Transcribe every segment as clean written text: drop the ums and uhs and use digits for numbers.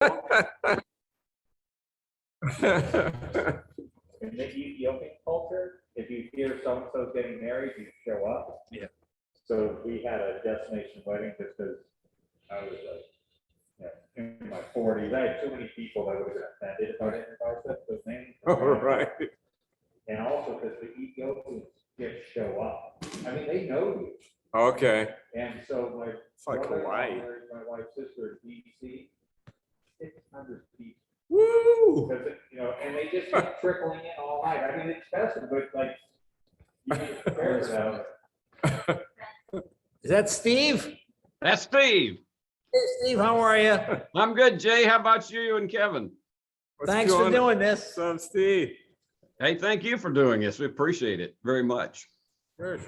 In the Ethiopian culture, if you hear so-and-so getting married, you show up. Yeah. So we had a destination wedding just because I was in my 40s. I had too many people that would have been offended if I didn't invite those names. Oh, right. And also because the Ethiopians just show up. I mean, they know you. Okay. And so my It's like brother Hawaii. married my wife's sister in DC, 600 people. Woo! Because, and they just keep trickling in all night. I mean, it's expensive, but like, you get prepared for that. Is that Steve? That's Steve. Hey, Steve, how are you? I'm good, Jay. How about you and Kevin? What's Thanks for going on? doing this. What's up, Steve? Hey, thank you for doing this. We appreciate it very much. Sure.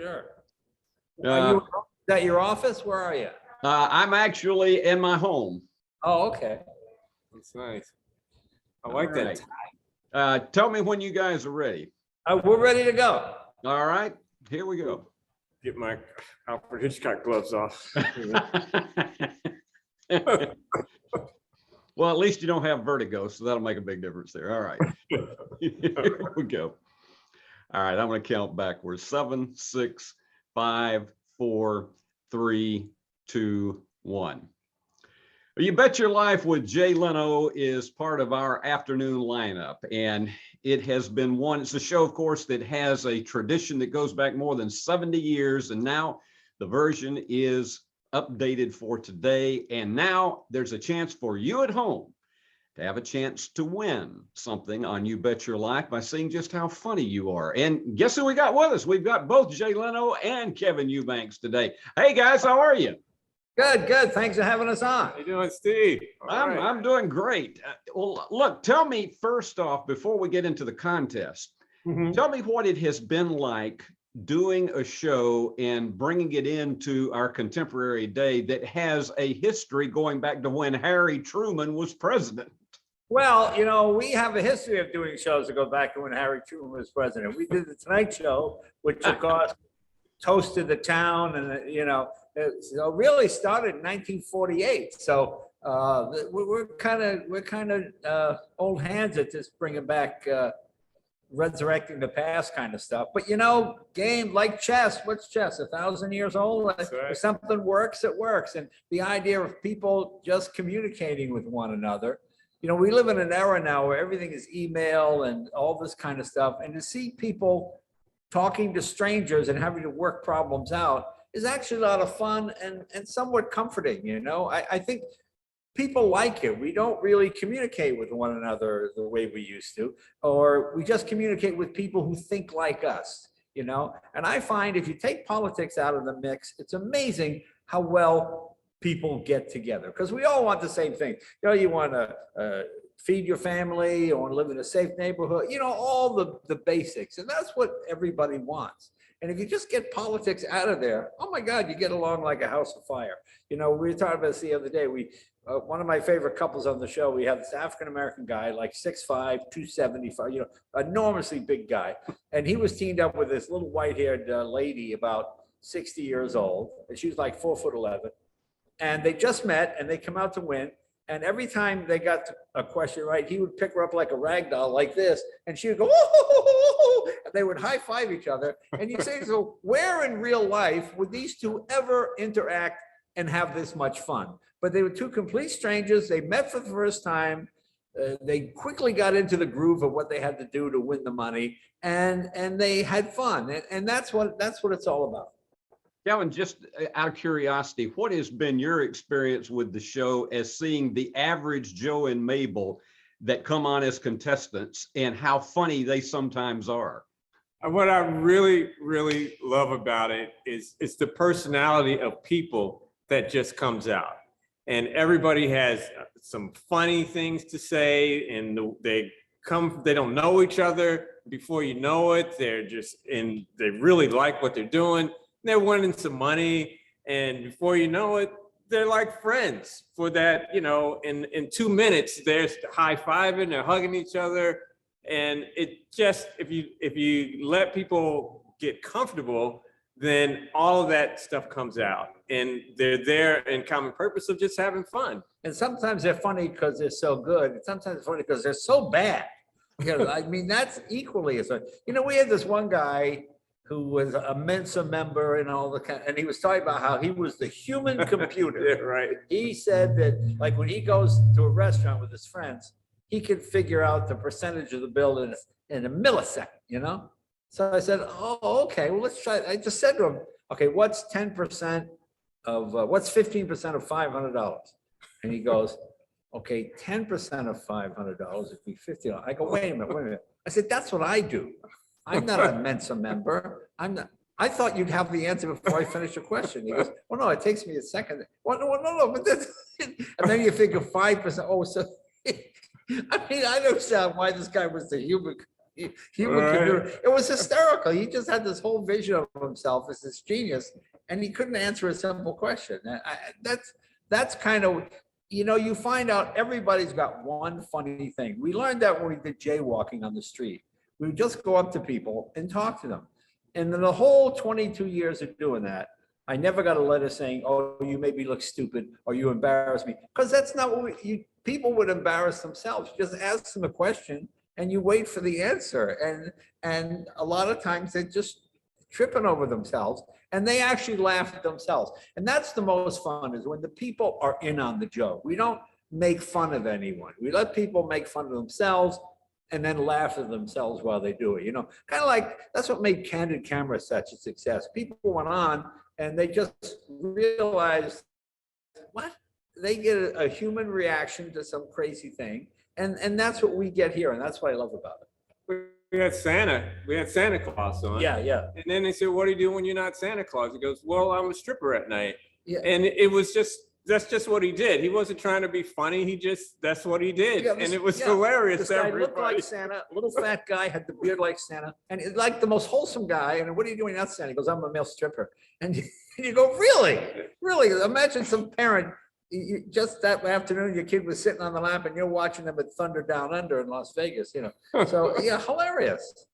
Uh, Is that your office? Where are you? I'm actually in my home. Oh, okay. That's nice. I like that. Right. Tell me when you guys are ready. We're ready to go. All right, here we go. Get my Alfred Hitchcock gloves off. Well, at least you don't have vertigo, so that'll make a big difference there. All right. Here we go. All right, I'm going to count backwards. 7, 6, 5, 4, 3, 2, 1. You Bet Your Life with Jay Leno is part of our afternoon lineup, and it has been it's a show, of course, that has a tradition that goes back more than 70 years, and now the version is updated for today, and now there's a chance for you at home to have a chance to win something on You Bet Your Life by seeing just how funny you are. And guess who we got with us? We've got both Jay Leno and Kevin Eubanks today. Hey guys, how are you? Good. Thanks for having us on. How you doing, Steve? All right. I'm doing great. Well, look, tell me first off, before we get into the contest, tell me what it has been like doing a show and bringing it into our contemporary day that has a history going back to when Harry Truman was president. Well, we have a history of doing shows that go back to when Harry Truman was president. We did the Tonight Show, which of course toasted the town, and it really started in 1948. So we're kind of old hands at this, bringing back resurrecting the past kind of stuff. But game like chess. What's chess? 1,000 years old. That's right. If something works, it works. And the idea of people just communicating with one another. We live in an era now where everything is email and all this kind of stuff. And to see people talking to strangers and having to work problems out is actually a lot of fun and somewhat comforting. I think people like it. We don't really communicate with one another the way we used to, or we just communicate with people who think like us, and I find if you take politics out of the mix, it's amazing how well people get together, because we all want the same thing. You want to feed your family, you want to live in a safe neighborhood, all the basics, and that's what everybody wants. And if you just get politics out of there, oh my God, you get along like a house of fire. We were talking about this the other day. One of my favorite couples on the show, we have this African-American guy, like 6'5", 275, enormously big guy. And he was teamed up with this little white-haired lady about 60 years old, and she was like 4'11". And they just met, and they come out to win. And every time they got a question right, he would pick her up like a rag doll, like this, and she would go, oh, and they would high five each other. And you say, so where in real life would these two ever interact and have this much fun? But they were two complete strangers. They met for the first time. They quickly got into the groove of what they had to do to win the money, and they had fun. And that's what it's all about. Kevin, just out of curiosity, what has been your experience with the show as seeing the average Joe and Mabel that come on as contestants and how funny they sometimes are? What I really, really love about it is it's the personality of people that just comes out. And everybody has some funny things to say, and they don't know each other. Before you know it, they really like what they're doing. They're winning some money, and before you know it, they're like friends for that, in 2 minutes, they're high-fiving, they're hugging each other. And it just, if you let people get comfortable, then all of that stuff comes out. and they're there in common purpose of just having fun. And sometimes they're funny because they're so good. And sometimes they're funny because they're so bad. Because I mean, that's equally as, we had this one guy who was a Mensa member and all the kind, and he was talking about how he was the human computer. Yeah, right. He said that like when he goes to a restaurant with his friends, he could figure out the percentage of the bill in a millisecond, So I said, oh, okay, well, let's try. I just said to him, okay, what's 10% of, what's 15% of $500? And he goes, okay, 10% of $500 would be $50. I go, wait a minute. I said, that's what I do. I'm not a Mensa member. I'm not. I thought you'd have the answer before I finish your question. He goes, well, no, it takes me a second. Well, no, but that's, and then you think of 5%. Oh, so, I mean, I don't understand why this guy was the human computer. It was hysterical. He just had this whole vision of himself as this genius, and he couldn't answer a simple question. That's kind of, you find out everybody's got one funny thing. We learned that when we did jaywalking on the street. We would just go up to people and talk to them. And in the whole 22 years of doing that, I never got a letter saying, oh, you made me look stupid or you embarrassed me. Because that's not what people would embarrass themselves. You just ask them a question and you wait for the answer. And a lot of times they're just tripping over themselves and they actually laugh at themselves. And that's the most fun, is when the people are in on the joke. We don't make fun of anyone. We let people make fun of themselves and then laugh at themselves while they do it. Kind of like, that's what made Candid Camera such a success. People went on and they just realized, what? They get a human reaction to some crazy thing. And that's what we get here. And that's what I love about it. We had Santa Claus on. Yeah. And then they said, what do you do when you're not Santa Claus? He goes, well, I'm a stripper at night. Yeah. And that's just what he did. He wasn't trying to be funny. That's what he did. Yeah, and it was hilarious. This guy looked like Santa, little fat guy, had the beard like Santa, and he's like the most wholesome guy. And what are you doing now, Santa? He goes, I'm a male stripper. And you go, really? Imagine some parent, just that afternoon, your kid was sitting on the lap and you're watching them at Thunder Down Under in Las Vegas, So yeah, hilarious.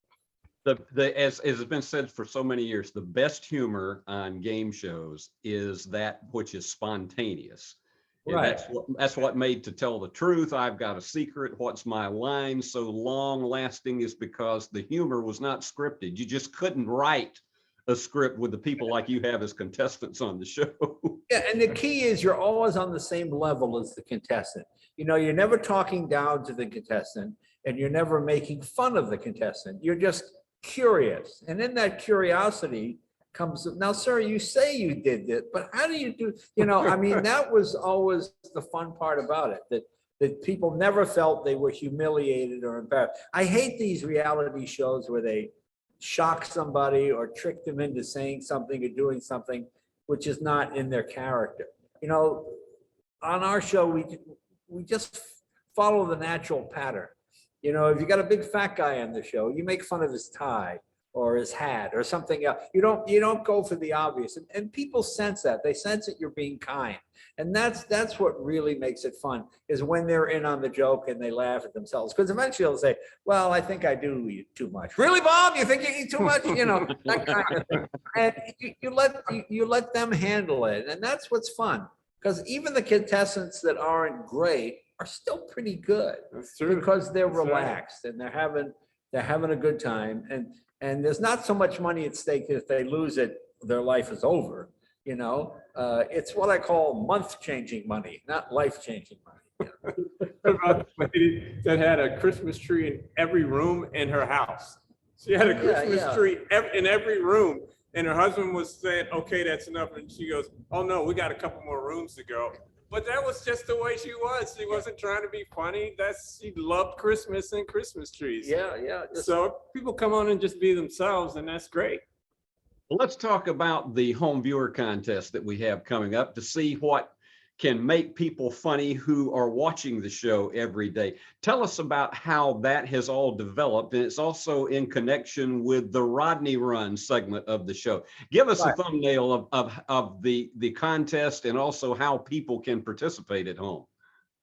As has been said for so many years, the best humor on game shows is that which is spontaneous. Right. That's what made To Tell the Truth, I've Got a Secret, What's My Line so long lasting, is because the humor was not scripted. You just couldn't write a script with the people like you have as contestants on the show. Yeah, and the key is you're always on the same level as the contestant. You're never talking down to the contestant and you're never making fun of the contestant. You're just curious. And in that curiosity comes, now, sir, you say you did it, but how do you do, I mean, that was always the fun part about it, that people never felt they were humiliated or embarrassed. I hate these reality shows where they shock somebody or trick them into saying something or doing something which is not in their character. On our show, we just follow the natural pattern. If you got a big fat guy on the show, you make fun of his tie or his hat or something else. You don't go for the obvious, and people sense that. They sense that you're being kind, and that's what really makes it fun, is when they're in on the joke and they laugh at themselves. Because eventually they'll say, "Well, I think I do eat too much." Really, Bob? You think you eat too much? That kind of thing. And you let them handle it, and that's what's fun. Because even the contestants that aren't great are still pretty good. That's true. Because they're That's right. relaxed and they're having a good time, and there's not so much money at stake that if they lose it, their life is over. It's what I call month-changing money, not life-changing money. About the lady that had a Christmas tree in every room in her house. She had a Christmas tree in every room, and her husband was saying, okay, that's enough. And she goes, oh no, we got a couple more rooms to go. But that was just the way she was. She wasn't trying to be funny. She loved Christmas and Christmas trees. Yeah. So people come on and just be themselves, and that's great. Well, let's talk about the home viewer contest that we have coming up to see what can make people funny who are watching the show every day. Tell us about how that has all developed, and it's also in connection with the Rodney Run segment of the show. Give us a thumbnail of the contest and also how people can participate at home.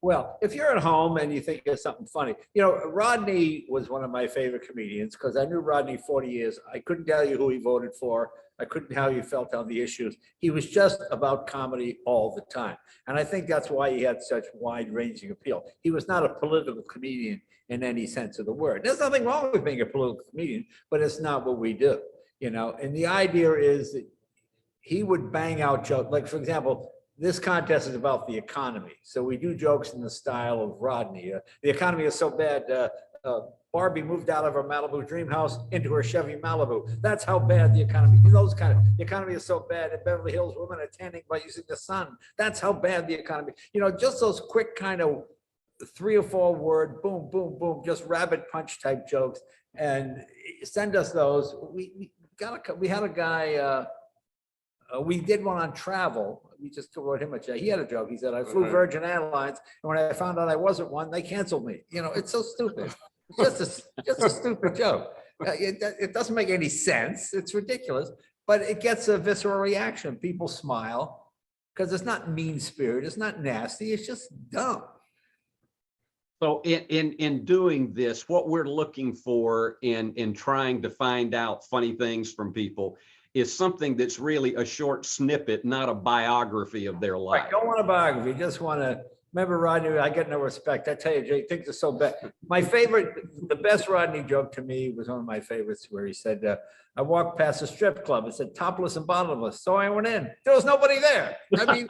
Well, if you're at home and you think of something funny, you know, Rodney was one of my favorite comedians because I knew Rodney 40 years. I couldn't tell you who he voted for. I couldn't tell how he felt on the issues. He was just about comedy all the time. And I think that's why he had such wide ranging appeal. He was not a political comedian in any sense of the word. There's nothing wrong with being a political comedian, but it's not what we do, you know? And the idea is that he would bang out jokes. Like, for example, this contest is about the economy. So we do jokes in the style of Rodney. The economy is so bad, Barbie moved out of her Malibu dream house into her Chevy Malibu. That's how bad the economy, those kind of, the economy is so bad in Beverly Hills, women are tanning by using the sun. That's how bad the economy, you know, just those quick kind of 3 or 4 word, boom, boom, boom, just rabbit punch type jokes. And send us those. We had a guy, we did one on travel. We just wrote him a joke. He had a joke. He said, I flew Virgin Airlines, and when I found out I wasn't one, they canceled me. You know, it's so stupid. It's just a stupid joke. It doesn't make any sense. It's ridiculous, but it gets a visceral reaction. People smile because it's not mean spirit. It's not nasty. It's just dumb. So in doing this, what we're looking for in trying to find out funny things from people is something that's really a short snippet, not a biography of their life. I don't want a biography. Just want to remember Rodney. I get no respect. I tell you, Jay, things are so bad. My favorite, the best Rodney joke to me was one of my favorites where he said, I walked past a strip club. It said topless and bottomless. So I went in. There was nobody there. I mean,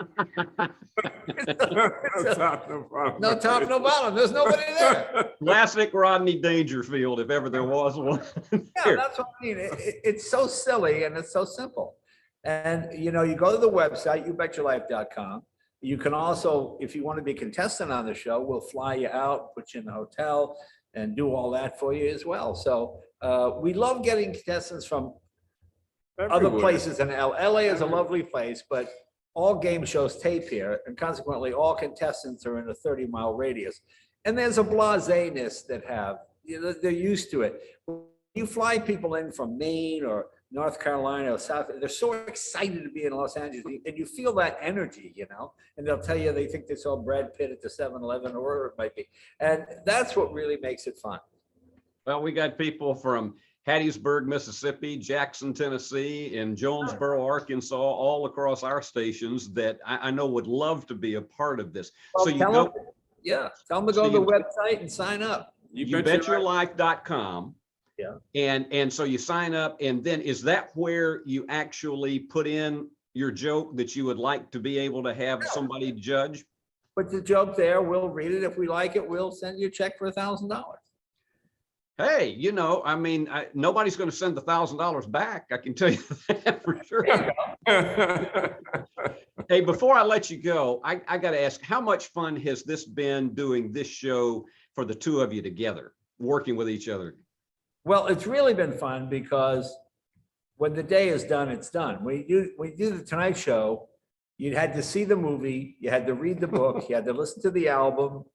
no top, no bottom. There's nobody there. Classic Rodney Dangerfield, if ever there was one. Yeah, that's what I mean. It's so silly and it's so simple. And, you know, you go to the website, youbetyourlife.com. You can also, if you want to be a contestant on the show, we'll fly you out, put you in the hotel and do all that for you as well. So we love getting contestants from other places in LA. LA is a lovely place, but all game shows tape here. And consequently, all contestants are in a 30-mile radius. And there's a blaseness that have, you know, they're used to it. You fly people in from Maine or North Carolina or South, they're so excited to be in Los Angeles, and you feel that energy, you know, and they'll tell you they think they saw Brad Pitt at the 7-Eleven or wherever it might be. And that's what really makes it fun. Well, we got people from Hattiesburg, Mississippi, Jackson, Tennessee, and Jonesboro, Arkansas, all across our stations that I know would love to be a part of this. Well, So you go, tell them to go to the website and sign up. youbetyourlife.com. Yeah. And so you sign up, and then is that where you actually put in your joke that you would like to be able to have somebody judge? Put the joke there, we'll read it. If we like it, we'll send you a check for $1,000. Hey, you know, I mean, nobody's going to send the $1,000 back. I can tell you that for sure. Hey, before I let you go, I got to ask, how much fun has this been doing this show for the two of you together, working with each other? Well, it's really been fun because when the day is done, it's done. When you do the Tonight Show, you had to see the movie, you had to read the book, you had to listen to the album,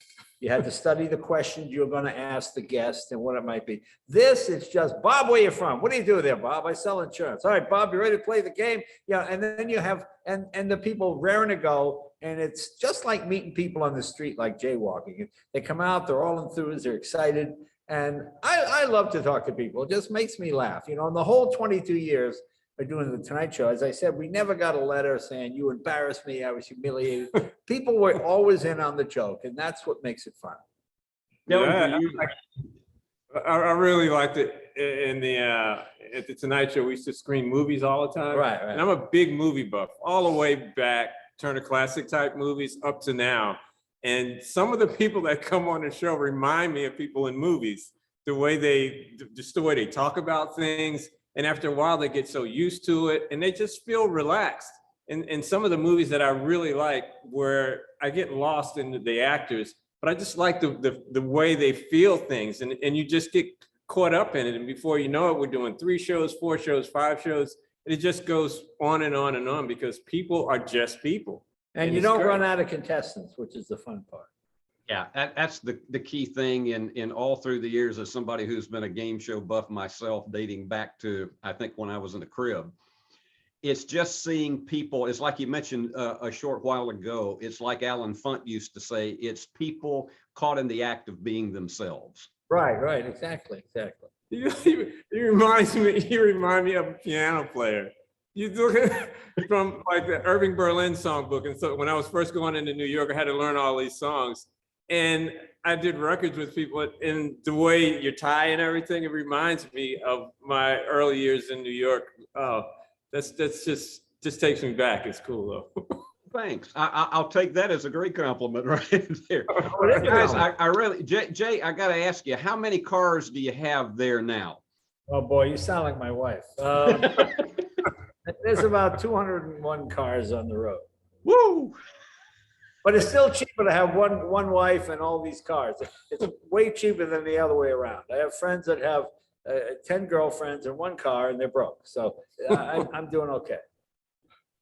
you had to study the questions you're going to ask the guest and what it might be. This, it's just, Bob, where you from? What do you do there, Bob? I sell insurance. All right, Bob, you ready to play the game? Yeah, and then you have, and the people raring to go, and it's just like meeting people on the street, like jaywalking. They come out, they're all enthused, they're excited. And I love to talk to people. It just makes me laugh. You know, in the whole 22 years of doing the Tonight Show, as I said, we never got a letter saying, you embarrassed me, I was humiliated. People were always in on the joke, and that's what makes it fun. Yeah, I really liked it in the at the Tonight Show. We used to screen movies all the time. Right. And I'm a big movie buff, all the way back, Turner Classic type movies up to now. And some of the people that come on the show remind me of people in movies, the way they talk about things. And after a while, they get so used to it and they just feel relaxed. And some of the movies that I really like, where I get lost in the actors, but I just like the way they feel things. And you just get caught up in it. And before you know it, we're doing 3 shows, 4 shows, 5 shows. And it just goes on and on and on because people are just people. And you don't run out of contestants, which is the fun part. Yeah, that's the key thing in all through the years as somebody who's been a game show buff myself, dating back to, I think, when I was in the crib, it's just seeing people, it's like you mentioned a short while ago, it's like Alan Funt used to say, it's people caught in the act of being themselves. Right, exactly. You remind me of a piano player. You look at from like the Irving Berlin songbook. And so when I was first going into New York, I had to learn all these songs. And I did records with people, and the way you tie and everything, it reminds me of my early years in New York. Oh, that's just takes me back. It's cool though. Thanks. I'll take that as a great compliment right there. Guys, I really, Jay, I got to ask you, how many cars do you have there now? Oh, boy, you sound like my wife. There's about 201 cars on the road. Woo! But it's still cheaper to have one wife and all these cars. It's way cheaper than the other way around. I have friends that have 10 girlfriends and one car and they're broke. So I'm doing okay.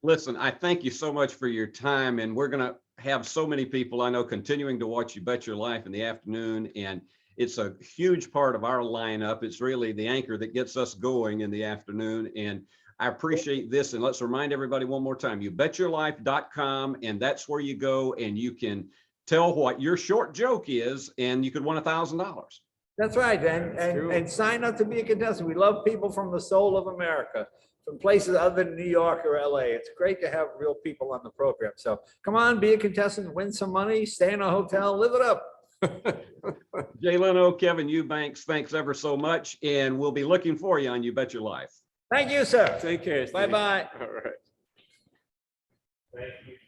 Listen, I thank you so much for your time, and we're going to have so many people I know continuing to watch You Bet Your Life in the afternoon, and it's a huge part of our lineup. It's really the anchor that gets us going in the afternoon, and I appreciate this. And let's remind everybody one more time, youbetyourlife.com, and that's where you go and you can tell what your short joke is, and you could win $1,000. That's right. And sign up to be a contestant. We love people from the soul of America, from places other than New York or LA. It's great to have real people on the program. So come on, be a contestant, win some money, stay in a hotel, live it up. Jay Leno, Kevin Eubanks, thanks ever so much. And we'll be looking for you on You Bet Your Life. Thank you, sir. Take care. Steve. Bye-bye. All right. Thank you.